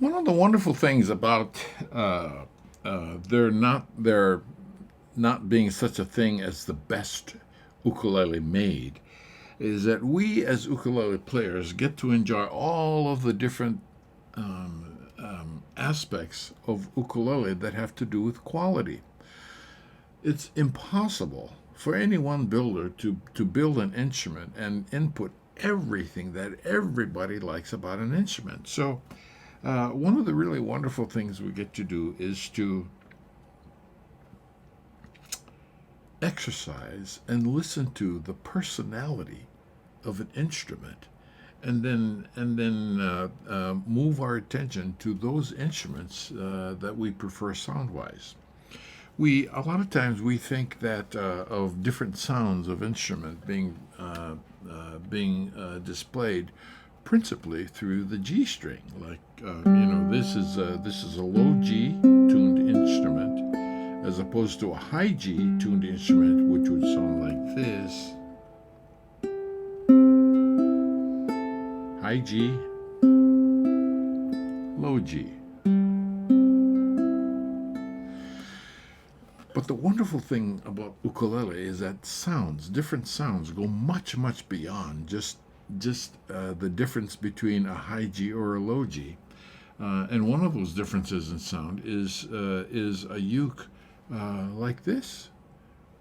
One of the wonderful things about there not being such a thing as the best ukulele made is that we as ukulele players get to enjoy all of the different aspects of ukulele that have to do with quality. It's impossible for any one builder to build an instrument and input everything that everybody likes about an instrument. So, one of the really wonderful things we get to do is to exercise and listen to the personality of an instrument, and then move our attention to those instruments that we prefer sound wise. We a lot of times we think that of different sounds of instrument being displayed principally through the G string. Like this is a low G tuned instrument, as opposed to a high G tuned instrument, which would sound like this: high G, low G. But the wonderful thing about ukulele is that different sounds, go much, much beyond just the difference between a high G or a low G. And one of those differences in sound is a uke like this,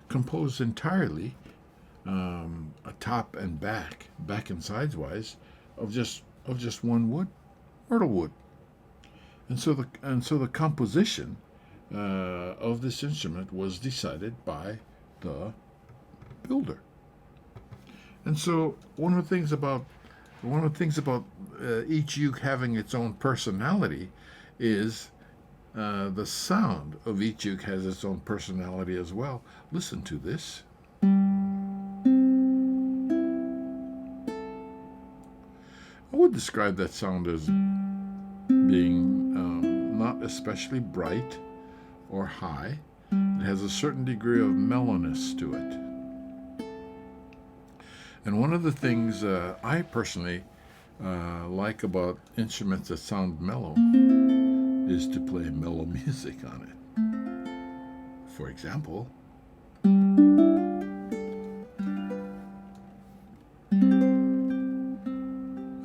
composed entirely, a top and back and sidewise, of just one wood, myrtle wood. And so the composition of this instrument was decided by the builder. And so one of the things about each uke having its own personality is the sound of each uke has its own personality as well. Listen to this. I would describe that sound as being not especially bright or high. It has a certain degree of mellowness to it. And one of the things I personally like about instruments that sound mellow is to play mellow music on it. For example,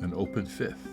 an open fifth.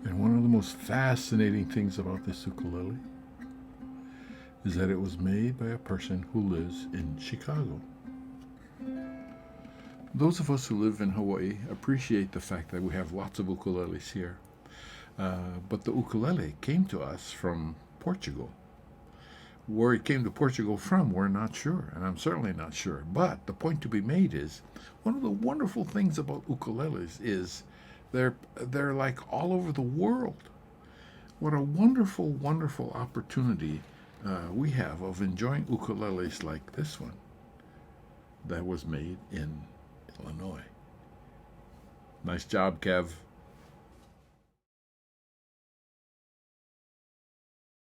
And one of the most fascinating things about this ukulele is that it was made by a person who lives in Chicago. Those of us who live in Hawaii appreciate the fact that we have lots of ukuleles here. But the ukulele came to us from Portugal. Where it came to Portugal from, we're not sure, and I'm certainly not sure. But the point to be made is one of the wonderful things about ukuleles is they're like all over the world. What a wonderful, wonderful opportunity we have of enjoying ukuleles like this one that was made in Illinois. Nice job, Kev.